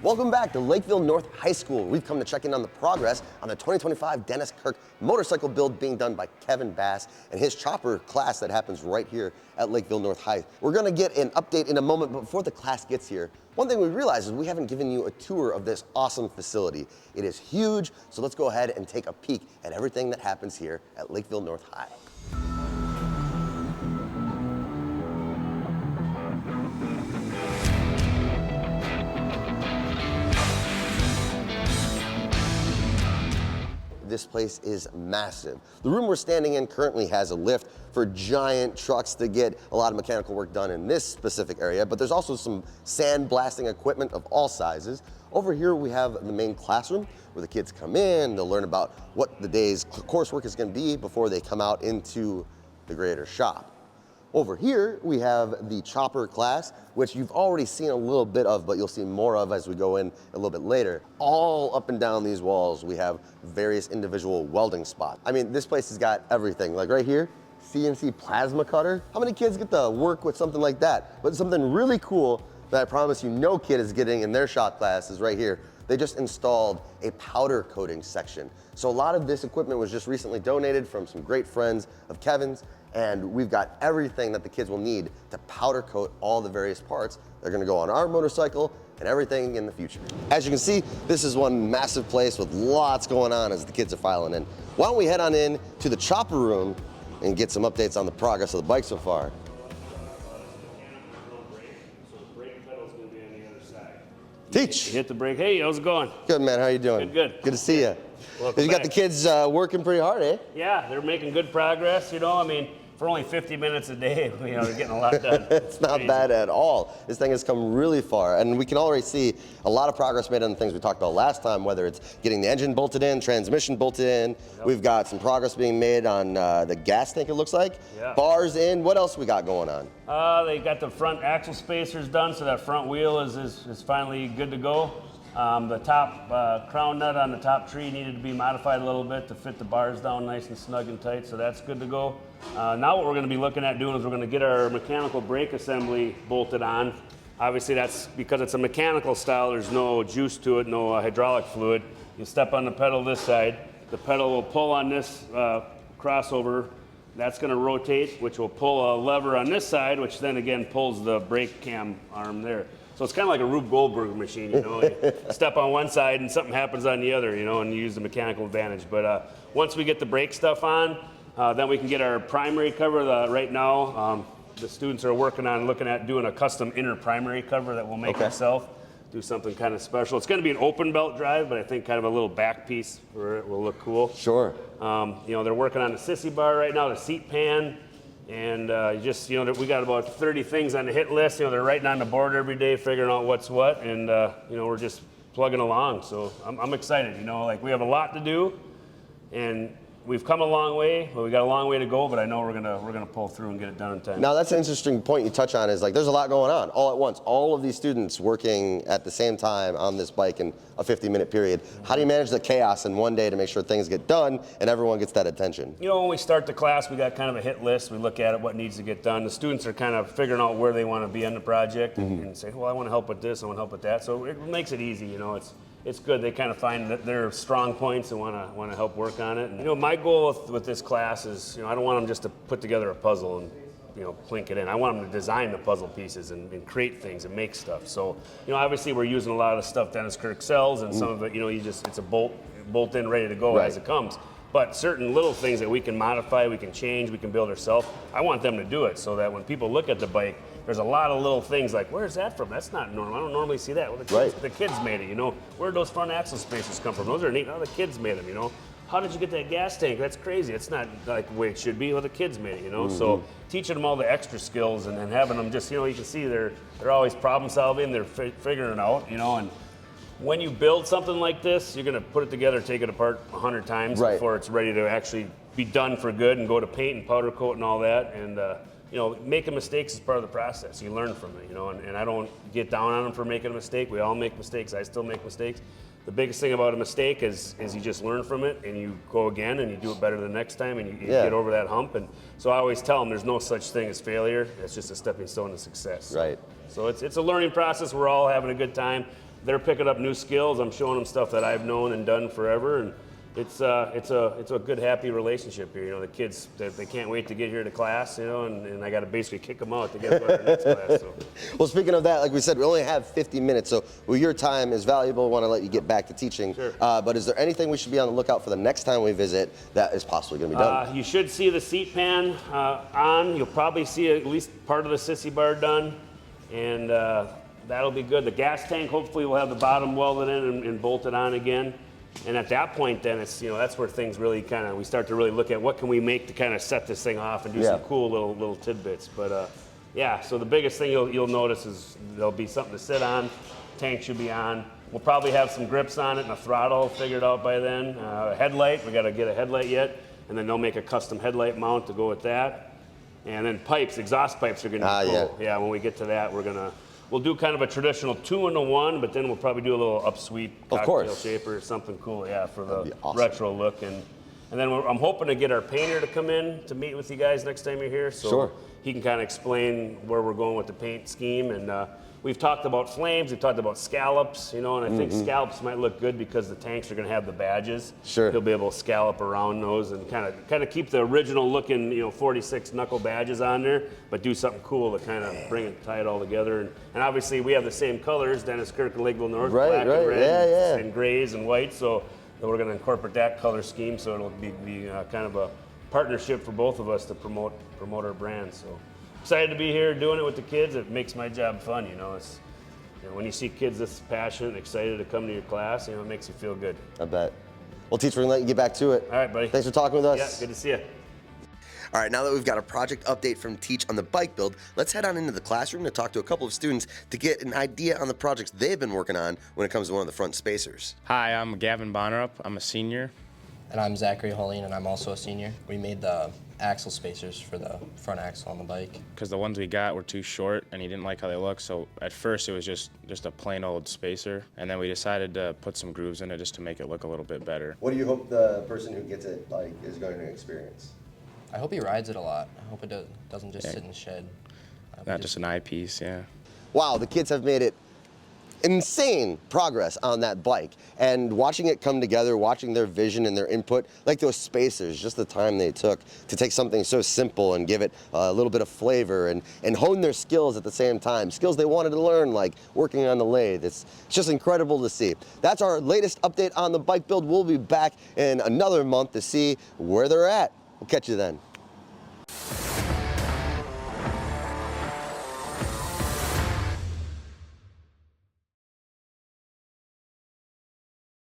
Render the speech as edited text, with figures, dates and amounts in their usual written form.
Welcome back to Lakeville North High School. We've come to check in on the progress on the 2025 Dennis Kirk motorcycle build being done by Kevin Baas and his chopper class that happens right here at Lakeville North High. We're gonna get an update in a moment, but before the class gets here, one thing we realized is we haven't given you a tour of this awesome facility. It is huge, so let's go ahead and take a peek at everything that happens here at Lakeville North High. This place is massive. The room we're standing in currently has a lift for giant trucks to get a lot of mechanical work done in this specific area, but there's also some sand blasting equipment of all sizes. Over here we have the main classroom where the kids come in, they'll learn about what the day's coursework is going to be before they come out into the greater shop. Over here, we have the chopper class, which you've already seen a little bit of, but you'll see more of as we go in a little bit later. All up and down these walls, we have various individual welding spots. I mean, this place has got everything. Like right here, CNC plasma cutter. How many kids get to work with something like that? But something really cool that I promise you no kid is getting in their shop class is right here. They just installed a powder coating section. So a lot of this equipment was just recently donated from some great friends of Kevin's, and we've got everything that the kids will need to powder coat all the various parts that are gonna go on our motorcycle and everything in the future. As you can see, this is one massive place with lots going on as the kids are filing in. Why don't we head on in to the chopper room and get some updates on the progress of the bike so far. Teach. Hit the brake. Hey, how's it going? Good, man. How you doing? Good. Good to see you. You got the kids working pretty hard, eh? Yeah, they're making good progress. You know, I mean, for only 50 minutes a day, you know, they're getting a lot done. It's not crazy. bad at all. This thing has come really far, and we can already see a lot of progress made on the things we talked about last time, whether it's getting the engine bolted in, transmission bolted in. Yep. We've got some progress being made on the gas tank, it looks like. Yeah. Bars in. What else we got going on? They got the front axle spacers done, so that front wheel is finally good to go. The top crown nut on the top tree needed to be modified a little bit to fit the bars down nice and snug and tight, so that's good to go. Now what we're going to be looking at doing is we're going to get our mechanical brake assembly bolted on. Obviously that's because it's a mechanical style, there's no juice to it, no hydraulic fluid. You step on the pedal this side, the pedal will pull on this crossover, that's going to rotate, which will pull a lever on this side, which then again pulls the brake cam arm there. So it's kind of like a Rube Goldberg machine, you know. You step on one side and something happens on the other, you know, and you use the mechanical advantage. But once we get the brake stuff on, then we can get our primary cover. Right now, the students are working on looking at doing a custom inner primary cover that we'll make ourselves. Do something kind of special. It's going to be an open belt drive, but I think kind of a little back piece where it will look cool. Sure. You know, they're working on the sissy bar right now, the seat pan. And you know, we got about 30 things on the hit list. You know, they're writing on the board every day, figuring out what's what, and you know, we're just plugging along. So I'm excited. You know, like we have a lot to do, and we've come a long way, but we got a long way to go. But I know we're gonna pull through and get it done in time. Now that's an interesting point you touch on. Is like there's a lot going on all at once. All of these students working at the same time on this bike in a 50-minute period. How do you manage the chaos in one day to make sure things get done and everyone gets that attention? You know, when we start the class, we got kind of a hit list. We look at it, what needs to get done. The students are kind of figuring out where they want to be on the project and say, well, I want to help with this, I want to help with that. So it makes it easy. You know, it's good. They kind of find that their strong points and want to help work on it. And, you know, my goal with this class is, you know, I don't want them just to put together a puzzle and, you know, plink it in. I want them to design the puzzle pieces and create things and make stuff. So, you know, obviously we're using a lot of the stuff Dennis Kirk sells, and some of it, you know, it's a bolt in, ready to go as it comes. But certain little things that we can modify, we can change, we can build ourselves, I want them to do it so that when people look at the bike, there's a lot of little things like, where's that from? That's not normal. I don't normally see that. Well, the kids made it, you know. Where'd those front axle spacers come from? Those are neat. Oh, the kids made them, you know. How did you get that gas tank? That's crazy. It's not like the way it should be. Well, the kids made it, you know. So teaching them all the extra skills and having them just, you know, you can see they're always problem solving. They're figuring it out, you know. And when you build something like this, you're going to put it together, take it apart 100 times before it's ready to actually be done for good and go to paint and powder coat and all that. And you know, making mistakes is part of the process. You learn from it, you know, and I don't get down on them for making a mistake. We all make mistakes. I still make mistakes. The biggest thing about a mistake is you just learn from it and you go again and you do it better the next time and you get over that hump. And so I always tell them there's no such thing as failure. It's just a stepping stone to success. Right. So it's a learning process. We're all having a good time. they're picking up new skills. I'm showing them stuff that I've known and done forever, and it's a good, happy relationship here. You know, the kids, they can't wait to get here to class, you know, and I got to basically kick them out to get to our next class. So. Well, speaking of that, like we said, we only have 50 minutes, so your time is valuable. We want to let you get back to teaching. Sure. But is there anything we should be on the lookout for the next time we visit that is possibly going to be done? You should see the seat pan on. You'll probably see at least part of the sissy bar done, and that'll be good. The gas tank, hopefully, we'll have the bottom welded in and bolted on again. And at that point, then it's, you know, that's where things really we start to really look at what can we make to kind of set this thing off and do some cool little tidbits. But yeah, so the biggest thing you'll notice is there'll be something to sit on. Tank should be on. We'll probably have some grips on it and a throttle figured out by then. A headlight, we got to get a headlight yet, and then they'll make a custom headlight mount to go with that. And then pipes, exhaust pipes are going to be cool. Yeah, when we get to that, we'll do kind of a traditional 2-in-1, but then we'll probably do a little upsweep cocktail shaper or something cool, yeah, for the retro look. And then I'm hoping to get our painter to come in to meet with you guys next time you're here, so he can kind of explain where we're going with the paint scheme. And we've talked about flames, we've talked about scallops, you know, and I think scallops might look good because the tanks are going to have the badges. Sure. He'll be able to scallop around those and kind of keep the original looking, you know, 46 knuckle badges on there, but do something cool to kind of tie it all together. And obviously we have the same colors, Dennis Kirk and Lakeville North, black and red, and grays and white, so we're going to incorporate that color scheme, so it'll be kind of a partnership for both of us to promote our brand. So excited to be here doing it with the kids. It makes my job fun, you know. It's, you know, when you see kids this passionate and excited to come to your class, you know, it makes you feel good. I bet. Well, teacher, we're going to let you get back to it. All right, buddy. Thanks for talking with us. Yeah, good to see you. All right, now that we've got a project update from Teach on the bike build, let's head on into the classroom to talk to a couple of students to get an idea on the projects they've been working on when it comes to one of the front spacers. Hi, I'm Gavin Bonnerup. I'm a senior. And I'm Zachary Holine, and I'm also a senior. We made the axle spacers for the front axle on the bike. Because the ones we got were too short, and he didn't like how they looked, so at first it was just a plain old spacer, and then we decided to put some grooves in it just to make it look a little bit better. What do you hope the person who gets it is going to experience? I hope he rides it a lot. I hope it doesn't just sit in the shed. Not just an eyepiece, yeah. Wow, the kids have made it insane progress on that bike, and watching it come together, watching their vision and their input, like those spacers, just the time they took to take something so simple and give it a little bit of flavor and hone their skills at the same time, skills they wanted to learn, like working on the lathe. It's just incredible to see. That's our latest update on the bike build. We'll be back in another month to see where they're at. We'll catch you then.